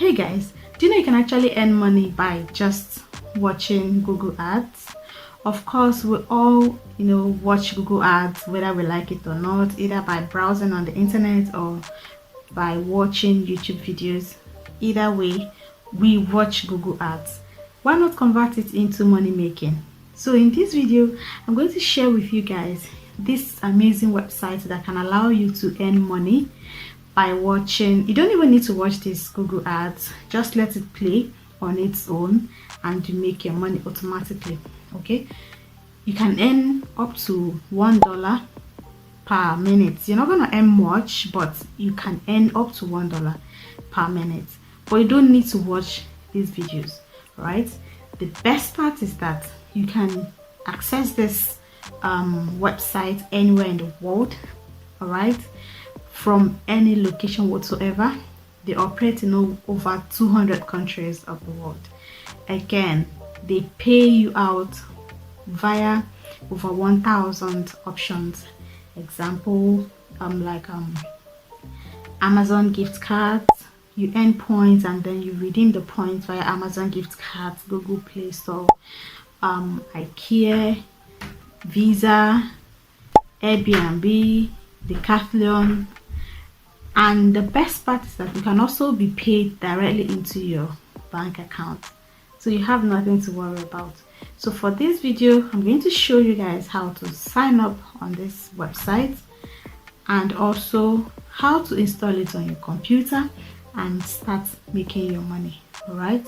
Hey guys, do you know you can actually earn money by just watching Google ads? Of course, we all watch Google ads whether we like it or not, either by browsing on the internet or by watching YouTube videos. Either way, we watch Google ads. Why not convert it into money making? So in this video, I'm going to share with you guys this amazing website that can allow you to earn money by watching. You don't even need to watch these Google ads, just let it play on its own and you make your money automatically. Okay, you can earn up to $1 per minute. You're not gonna earn much, but you can earn up to $1 per minute, but you don't need to watch these videos. Right, the best part is that you can access this website anywhere in the world. All right, from any location whatsoever. They operate in over 200 countries of the world. Again, they pay you out via over 1,000 options. Example, like Amazon gift cards. You earn points and then you redeem the points via Amazon gift cards, Google Play Store, IKEA, Visa, Airbnb, Decathlon. And the best part is that you can also be paid directly into your bank account, so you have nothing to worry about. So for this video, I'm going to show you guys how to sign up on this website and also how to install it on your computer and start making your money. All right,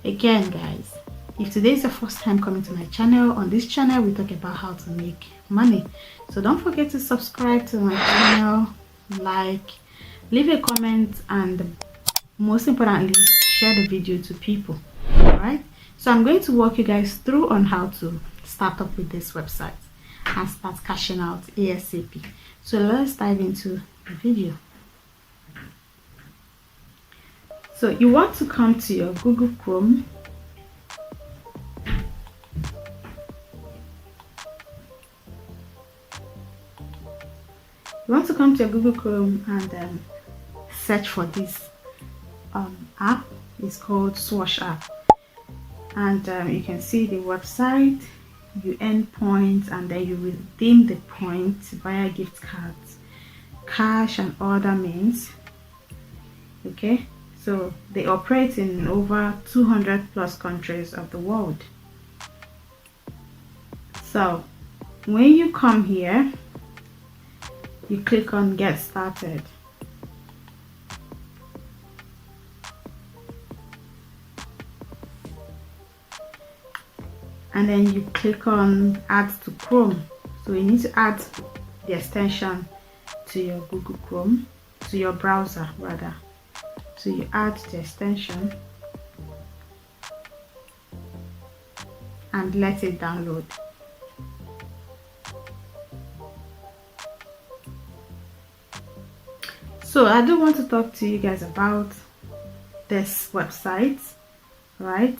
again guys, if today is your first time coming to my channel, on this channel we talk about how to make money. So don't forget to subscribe to my channel, like, leave a comment, and most importantly, share the video to people. All right, so I'm going to walk you guys through on how to start up with this website and start cashing out ASAP. So let's dive into the video. So you want to come to your Google Chrome. You want to come to your Google Chrome and search for this app. It's called Swash app, and you can see the website. You earn points and then you redeem the points via gift cards, cash, and other means. Okay, so they operate in over 200 plus countries of the world. So when you come here, you click on get started. And then you click on add to Chrome. So you need to add the extension to your Google Chrome, to your browser rather. So you add the extension and let it download. So I do want to talk to you guys about this website, right?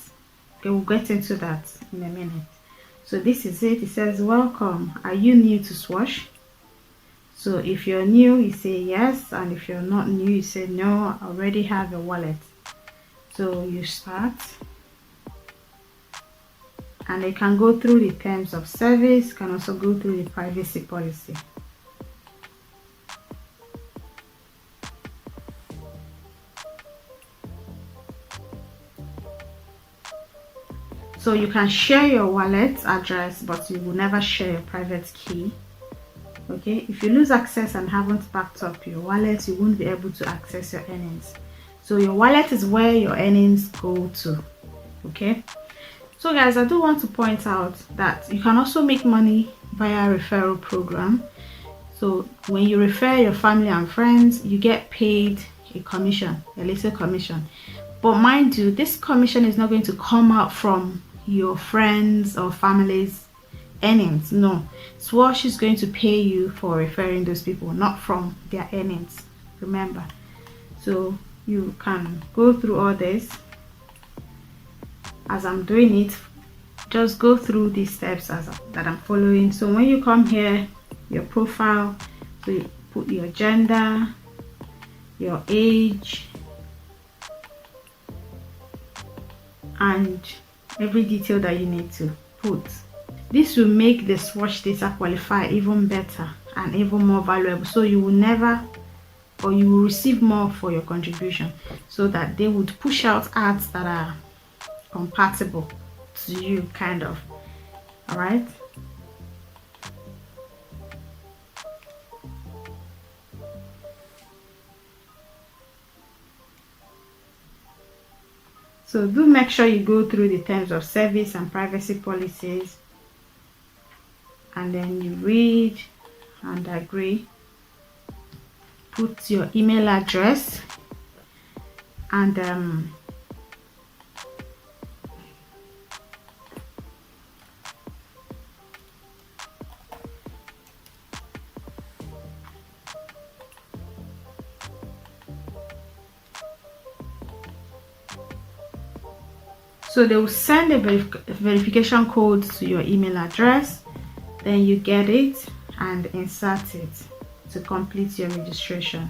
Okay, we'll get into that in a minute. So this is it. It says, welcome. Are you new to Swash? So if you're new, you say yes, and if you're not new, you say no, I already have a wallet. So you start, and you can go through the terms of service, can also go through the privacy policy. So you can share your wallet address, but you will never share your private key. Okay, if you lose access and haven't backed up your wallet, you won't be able to access your earnings. So your wallet is where your earnings go to. Okay, so guys, I do want to point out that you can also make money via referral program. So when you refer your family and friends, you get paid a commission, a little commission. But mind you, this commission is not going to come out from your friends or family's earnings. No, Swash is going to pay you for referring those people, not from their earnings. Remember, so you can go through all this as I'm doing it. Just go through these steps that I'm following. So when you come here, your profile, so you put your gender, your age, and every detail that you need to put. This will make the swatch data qualify even better and even more valuable, so you will never, or you will receive more for your contribution, so that they would push out ads that are compatible to you, kind of. All right. So do make sure you go through the terms of service and privacy policies, and then you read and agree. Put your email address, and so they will send a verification code to your email address. Then you get it and insert it to complete your registration.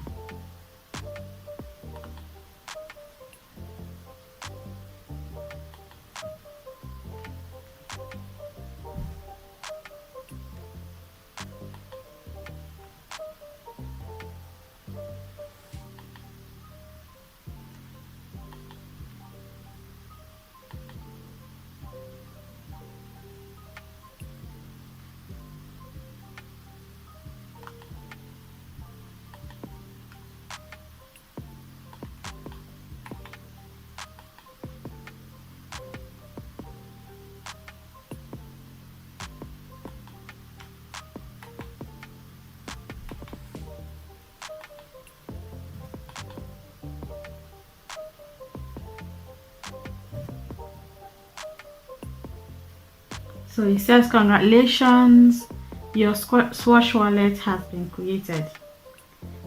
So it says, congratulations, your Swatch wallet has been created.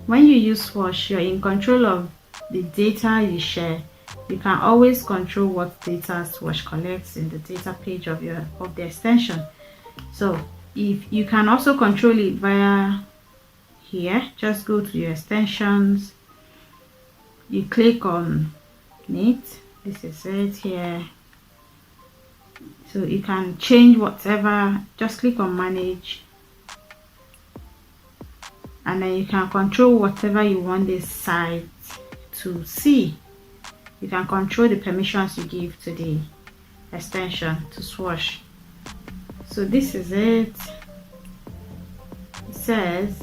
When you use Swatch, you're in control of the data you share. You can always control what data Swatch collects in the data page of the extension. So if you can also control it via here, just go to your extensions, you click on it, this is it here. So you can change whatever, just click on manage, and then you can control whatever you want this site to see. You can control the permissions you give to the extension to Swatch. So this is it. It says,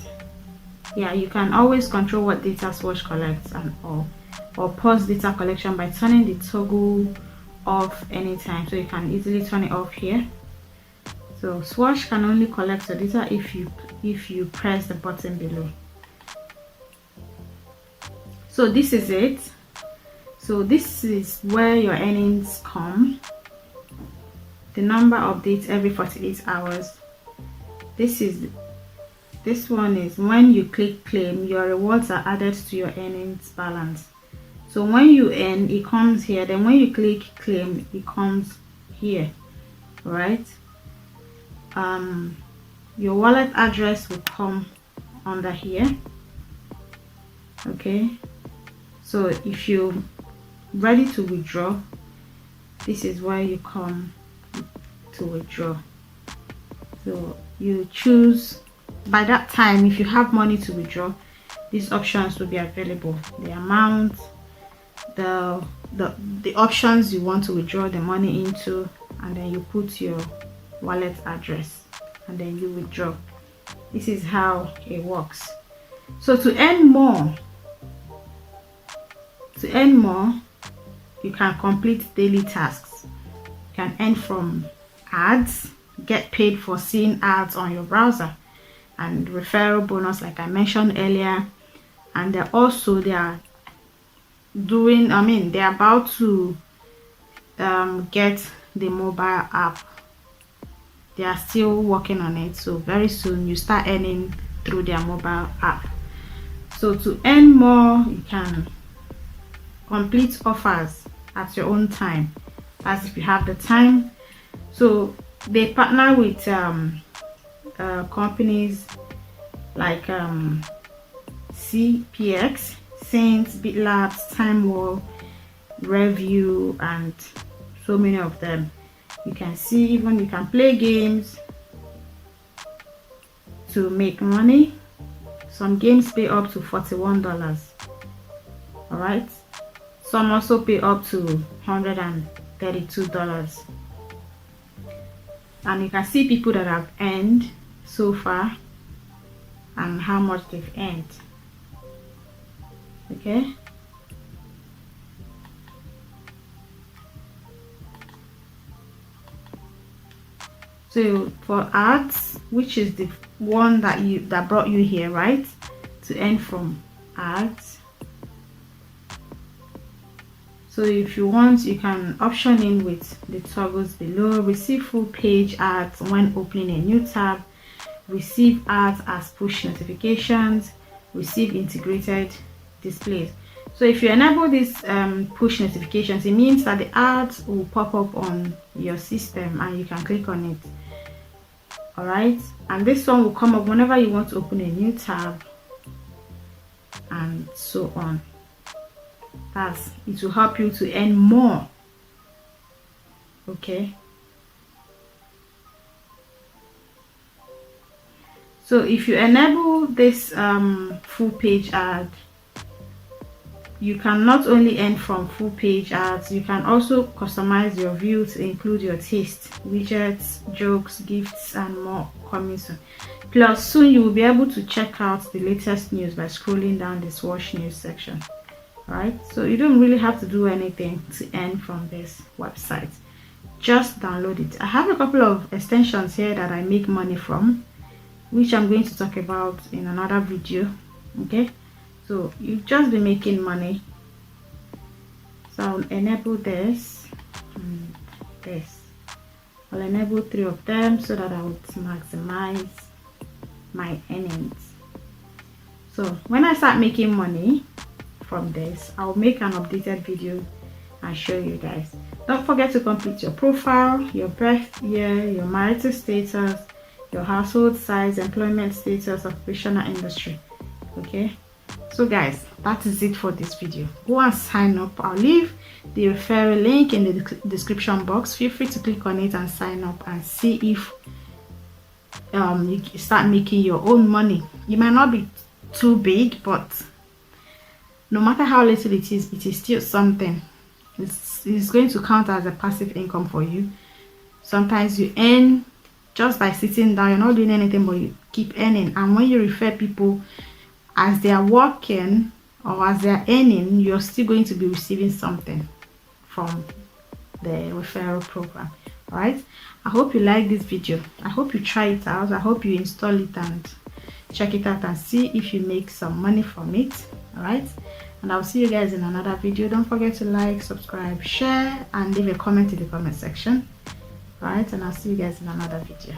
yeah, you can always control what data Swatch collects and all, or pause data collection by turning the toggle off anytime. So you can easily turn it off here. So Swatch can only collect the data if you press the button below. So this is it. So this is where your earnings come. The number updates every 48 hours. This one is when you click claim, your rewards are added to your earnings balance. So when you earn, it comes here. Then when you click claim, it comes here, right? Your wallet address will come under here. Okay, so if you're ready to withdraw, this is where you come to withdraw. So you choose, by that time, if you have money to withdraw, these options will be available: the amount, the options you want to withdraw the money into, and then you put your wallet address and then you withdraw. This is how it works. So to earn more, you can complete daily tasks. You can earn from ads, get paid for seeing ads on your browser, and referral bonus like I mentioned earlier. And they are they're about to get the mobile app. They are still working on it, so very soon you start earning through their mobile app. So to earn more, you can complete offers at your own time, as if you have the time. So they partner with companies like CPX, Saints, BitLabs, Time War, Review, and so many of them. You can see even you can play games to make money. Some games pay up to $41. All right, some also pay up to $132, and you can see people that have earned so far and how much they've earned. Okay, so for ads, which is the one that brought you here, right, to earn from ads. So if you want, you can option in with the toggles below. Receive full page ads when opening a new tab, receive ads as push notifications, receive integrated displays. So if you enable these push notifications, it means that the ads will pop up on your system and you can click on it. All right, and this one will come up whenever you want to open a new tab and so on. It will help you to earn more. Okay, so if you enable this full page ad, you can not only earn from full page ads, you can also customize your view to include your taste, widgets, jokes, gifts, and more coming soon. Plus, soon you will be able to check out the latest news by scrolling down this watch news section. Right, so you don't really have to do anything to earn from this website. Just download it. I have a couple of extensions here that I make money from, which I'm going to talk about in another video. Okay, so you just be making money. So I'll enable this and this. I'll enable 3 of them so that I would maximize my earnings. So when I start making money from this, I'll make an updated video and show you guys. Don't forget to complete your profile, your birth year, your marital status, your household size, employment status, occupational industry. Okay, so guys, that is it for this video. Go and sign up. I'll leave the referral link in the description box. Feel free to click on it and sign up and see if you start making your own money. It might not be too big, but no matter how little it is still something. It's going to count as a passive income for you. Sometimes you earn just by sitting down, you're not doing anything, but you keep earning. And when you refer people as they are working or as they are earning, you're still going to be receiving something from the referral program. All right, I hope you like this video. I hope you try it out. I hope you install it and check it out and see if you make some money from it. All right, and I'll see you guys in another video. Don't forget to like, subscribe, share, and leave a comment in the comment section. All right, and I'll see you guys in another video.